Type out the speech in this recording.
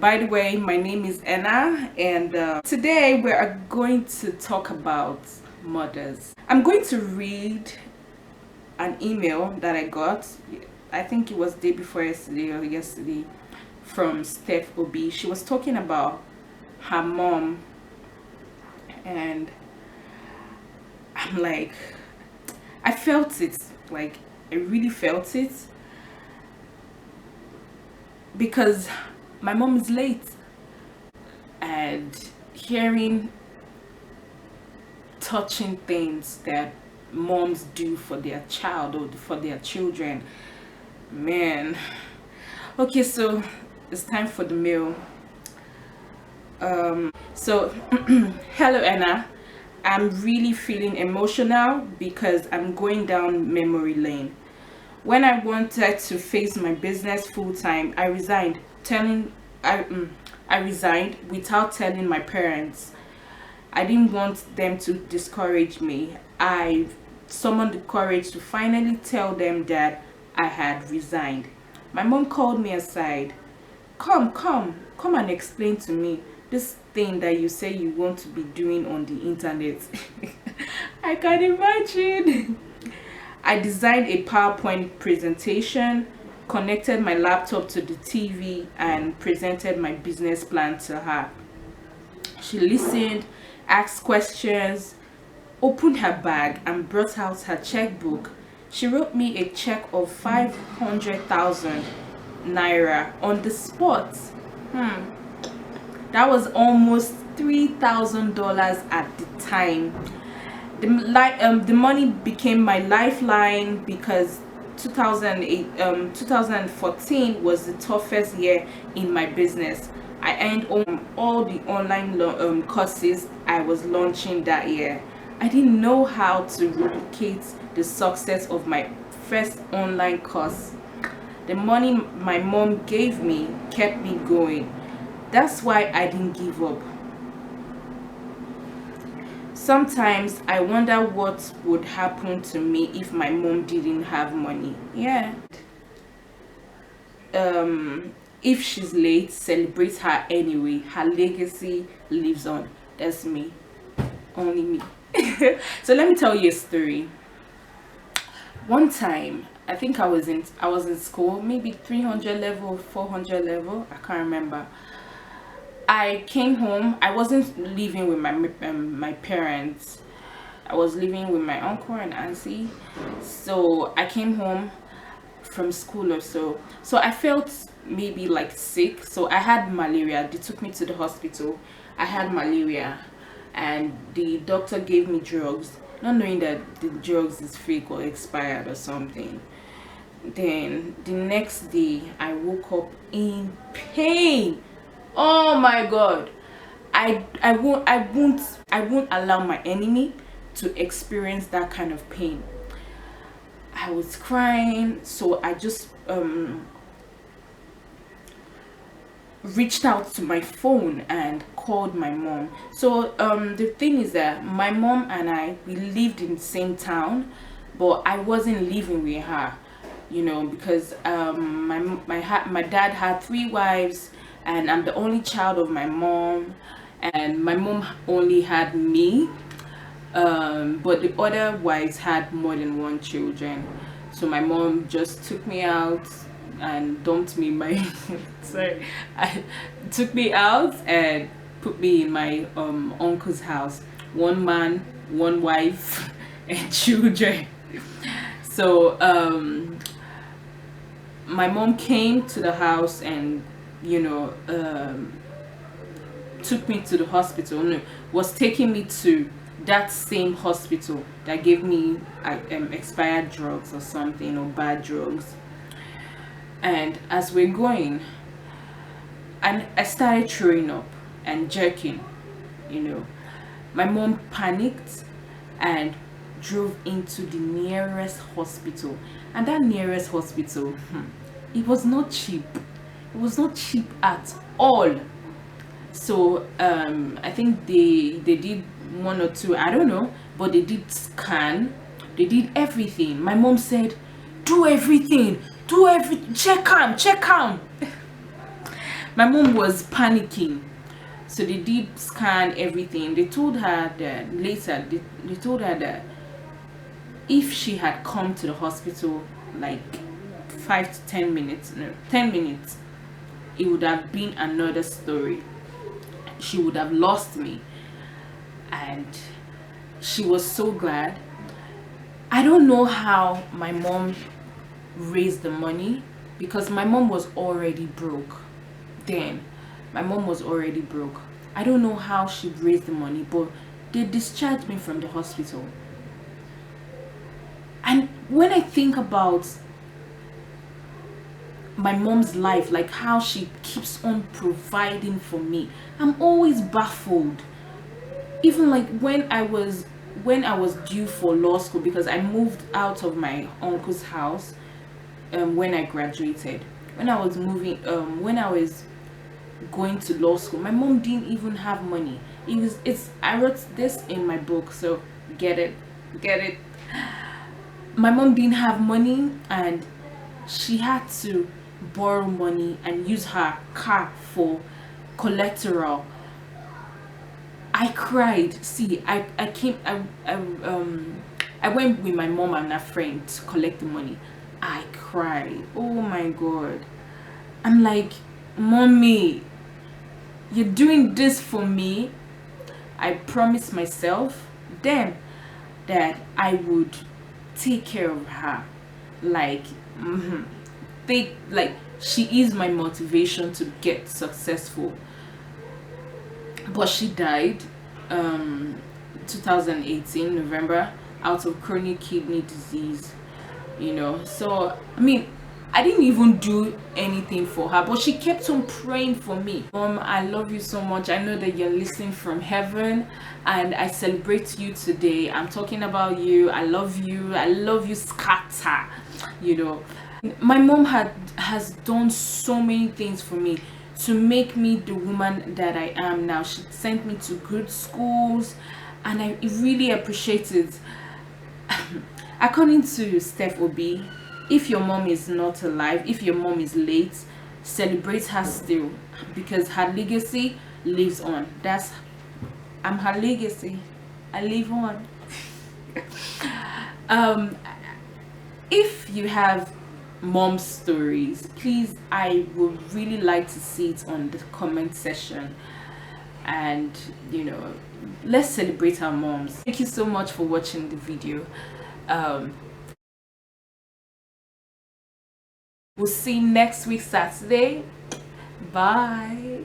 By the way, my name is Anna, and today we are going to talk about mothers. I'm going to read an email that I got. I think it was day before yesterday or yesterday, from Steph Obi. She was talking about her mom, and I'm like, I felt it. Like, I really felt it because my mom is late, and hearing touching things that moms do for their child or for their children, man. Okay, so it's time for the meal. So hello Anna, I'm really feeling emotional because I'm going down memory lane. When I wanted to face my business full time, I resigned, I resigned without telling my parents. I didn't want them to discourage me. I summoned the courage to finally tell them that I had resigned. My mom called me aside. Come and explain to me this thing that you say you want to be doing on the internet. I can imagine. I designed a PowerPoint presentation, connected my laptop to the TV, and presented my business plan to her. She listened, asked questions, opened her bag, and brought out her checkbook. She wrote me a check of 500,000 naira on the spot. That was almost $3,000 at the time. The money became my lifeline because 2014 was the toughest year in my business. I earned all the online courses I was launching that year. I didn't know how to replicate the success of my first online course. The money my mom gave me kept me going. That's why I didn't give up. Sometimes I wonder what would happen to me if my mom didn't have money. Yeah. If she's late, celebrate her anyway. Her legacy lives on. That's me. Only me. So let me tell you a story. One time, I think I was in school, maybe 300 level, 400 level, I can't remember. I came home. I wasn't living with my parents. I was living with my uncle and auntie. So I came home from school or so. So I felt maybe like sick. So I had malaria. They took me to the hospital. I had malaria, and the doctor gave me drugs, not knowing that the drugs is fake or expired or something. Then the next day I woke up in pain. Oh my god. I won't allow my enemy to experience that kind of pain. I was crying, so I just reached out to my phone and called my mom. So the thing is that my mom and we lived in the same town, but I wasn't living with her, because my dad had 3 wives, and I'm the only child of my mom, and my mom only had me, but the other wives had more than 1 children. So my mom just took me out and dumped me in my took me out and put me in my uncle's house. 1 man, 1 wife, and children. So my mom came to the house and took me to the hospital. No, was taking me to that same hospital that gave me expired drugs or something, or bad drugs. And as we're going, and I started throwing up and jerking. My mom panicked and drove into the nearest hospital, and that nearest hospital, it was not cheap. It was not cheap at all. So I think they did 1 or 2, I don't know, but they did scan, they did everything. My mom said, do everything, check am. My mom was panicking. So they did scan everything. They told her that later, they told her that if she had come to the hospital like 5 to 10 minutes, no, 10 minutes, it would have been another story. She would have lost me. And she was so glad. I don't know how my mom raised the money, because my mom was already broke then. My mom was already broke. I don't know how she raised the money, but they discharged me from the hospital. And when I think about my mom's life, like how she keeps on providing for me, I'm always baffled. Even like when I was due for law school, because I moved out of my uncle's house when I graduated. When I was going to law school, my mom didn't even have money. I wrote this in my book, so get it. My mom didn't have money, and she had to borrow money and use her car for collateral. I cried. See, I went with my mom and a friend to collect the money. I cried. Oh my god. I'm like, mommy, you're doing this for me. I promised myself then that I would take care of her. Like, like she is my motivation to get successful. But she died 2018 November out of chronic kidney disease, so I mean, I didn't even do anything for her, but she kept on praying for me. Mom, I love you so much. I know that you're listening from heaven, and I celebrate you today. I'm talking about you. I love you, scatter. My mom has done so many things for me to make me the woman that I am now. She sent me to good schools, and I really appreciate it. According to Steph Obi, if your mom is not alive, if your mom is late, celebrate her still, because her legacy lives on. I'm her legacy. I live on. If you have mom stories, please, I would really like to see it on the comment section, and let's celebrate our moms. Thank you so much for watching the video. We'll see you next week Saturday. Bye.